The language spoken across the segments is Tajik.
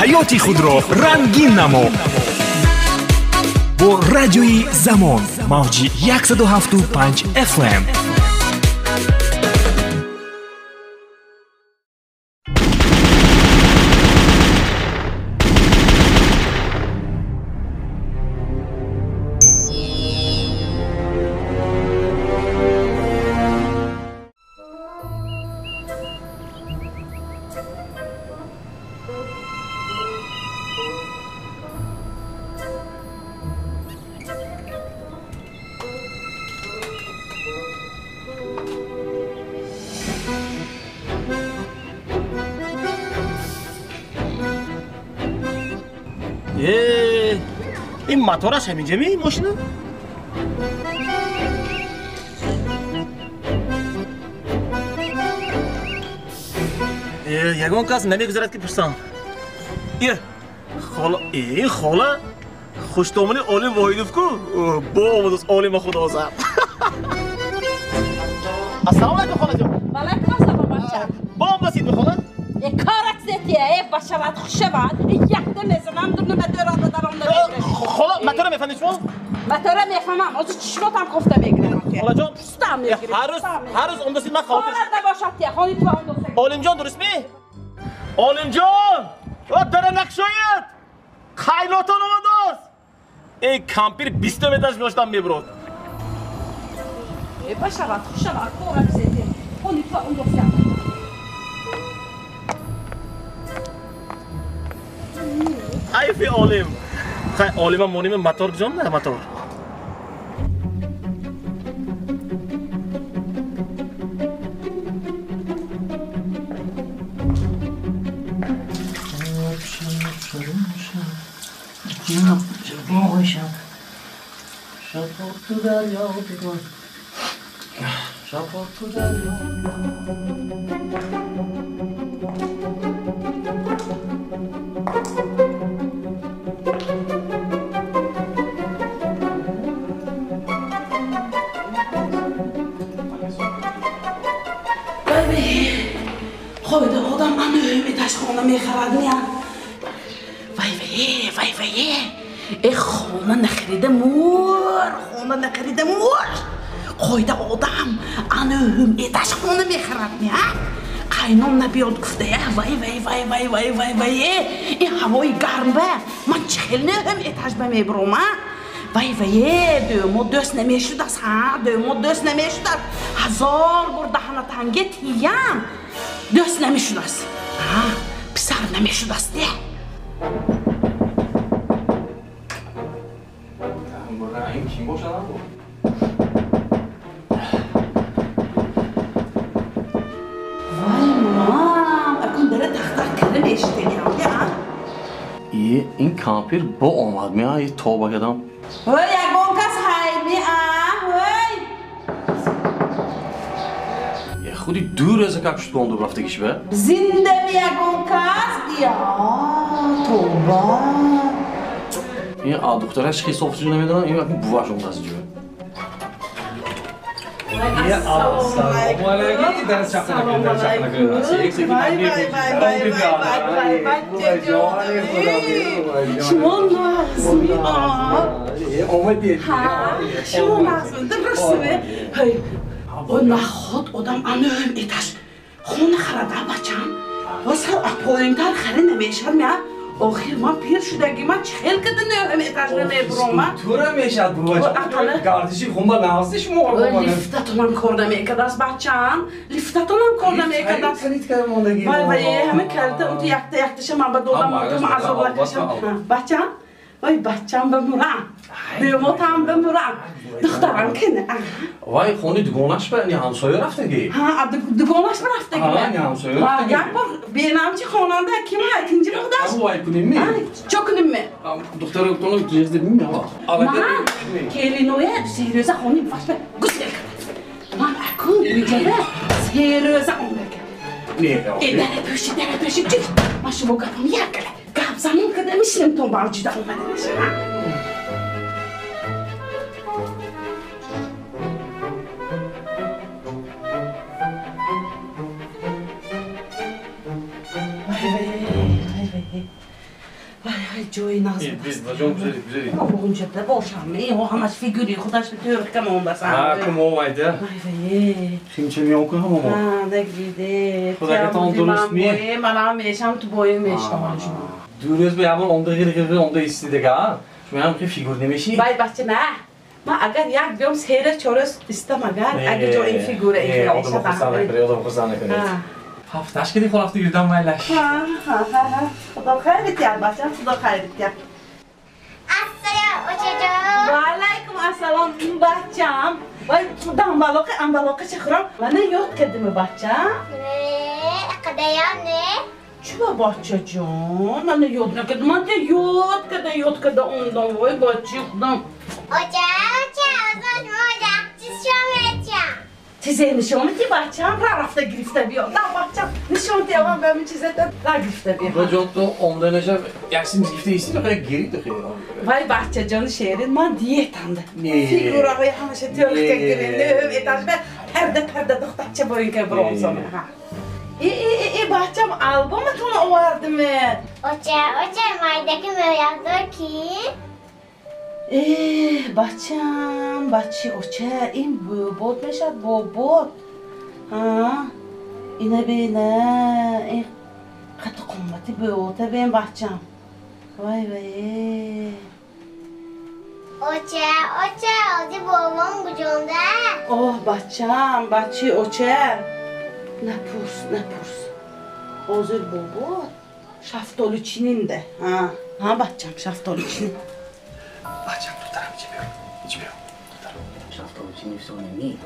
ҳаёти худро рангин намо бо радиои Замон мавҷи 107.5 FM. این موتورش همینجا می این ماشینه؟ یگان کس نمیگذارد که پرسان. این خاله خوشتامنی عالم واحدوف کو با آمدوز عالم خدا زد. السلام علیکم خاله جان. وعلیکم السلام بچه. با آمدوزید می خاله؟ کارک زیتیه باشد خوشباد یک دو نزنم دو متر را دارم نمیگیرم. خاله متر میفهمی شما؟ متر میفهمم از چشماتم خفته میگیرم. خاله جان پستم میگیرم. هر روز آمدوزید من خاطر. خاله باشد تیه خالی تو آمدوزید. عالم جان درست می؟ عالم جان داره نقشاید خیلاتان آمدوز. ای کمپیر 20 مترش داشتم میبرد. باشد خوشباد کارک زیتیه خالی تو آمدوزید. ای فی عالم خیلی عالم هم مونیم موتور جان نه موتور خود آدم من نمیتاش خونه میخرد میان وای ای خونه نخریده مور خود آدم انهم ایتاش خونه میخرد میان قاینام نبیاد گفته وای این هوای گرم به من چخیل نهم ایتاش به میبروم وای دومو دوست نمیشود است دومو دوست نمیشود است 1000 بار دهنه تنگه تیم دوست نمیشود است پسر نمیشود است این کی باشه وای مام اکن داره تخت کرده میشتنی این کامپیر با آمد میاد یه توبه کردم وای یگون کس هایمی وای خودی دور از کپشت گونده رفته کش به زنده می یگون کس یا توبه این دخترش خیلی صافت جو نمیدونم این وقتی بواش اون دست جو السلام علیکم درس چقدر شما نازمی شما نازمی درسته و نخود آدم انهم ایتاش خونه خرده بچم واسه اپوینتر خری نمیشد میاد آخر من پیر شدگی من چخیل کده نهم ایتاش نمیبروم تو را میشد بروش گردشی خون با نوازش موقع لیفتتونم کرده میکرد از بچم لیفتتونم کرده میکرد خرید که موندگی وای همه کرده اون تو یکتشه من به دولم موتوم عذاب لکشم بچم وای بچم بمورم بیموتم بمورم دخترم کنه وای خونی دگونش به این همسایه رفته گی دگونش رفته گی این همسایه رفته گی یک بار بینامچی خاننده کیم های تینجی رو داشت وای کنیم می چو کنیم می دختر اکتونو جیز دیم می من کلی نویه سیروزه خونیم فاشبه گسل کرد من اکون میجده سیروزه اون بکرد دره پوشی چیز من شما گفتم یک گله گفت زمان کده میشنم تو باوجیده اومده نشه Vay joy nazım. Biz de çok güzel. Ama bugünce de boşanmayı, o hamaç figürü, kudaş bir törükkem onda sana. Ha, kim olmaydı? Vay vay. Kimçe mi okun ama? Ha, ne gidi. Kudaş tonduruz mi? Bana meşam tu boyu meşam oluşum. Dürüz be ama onda gır onda istedik ha. Şu an ki figür demişi. Vay bahçe ne? Ma agar yak diyorum seyre çoruz istem agar. Agar jo in figure ekle. O da bakısana kadar. Haftaş kedi kolakta yüzden maylaş. Ha. Kuda hayret ya bahçe, kuda hayret ya. Waalaikum assalam bahçam. Vay sudan ambaloka çakıram. Bana yok kedimi bahçam. ne? Çuva bahçacığım. Bana yok ne kedim. Bana yok kada ondan. Vay bahçıkdan. Çizeyi nişanı ki bahçam. Rafta grifte bir yol. Da bahçam. Nişanı devam ben mi çizedim? Da grifte bir yol. Bu çok da ondan önce yaksın gifte istiyor kadar geri de Vay bahçecanın şehrin man diyet andı. Ne? Figura ve hamışa tiyolukta girin. Etaj ve perde dıktakça boyun kebir olsam. Bahçam album mu tonu vardı mı? maydaki möyaklar ki. Bahçam, bahçe oça, in bobot meşat bobot. Ha, ine bine, katı kombati bobota ben bahçam. Vay vay. Oca, babam kucağında. Oh bahçam, bahçe oça. Ne purs. Hazır bobot. Şaftolu çininde. Ha bahçam, şaftolu çinin. Bahçem tutarım içmiyorum. Şaftalı için yüzü önemli.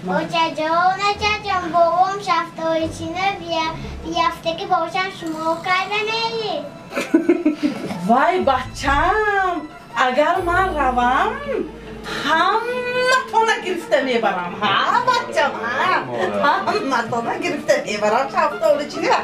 Ocacığım, babam şafta içine bir haftaki boşan şumokayla neyi? Vay bahçam, agar man ravam, hamma tona giriftemeye varam. Ha bahçam ha, hamma tona giriftemeye varam şaftolu içine.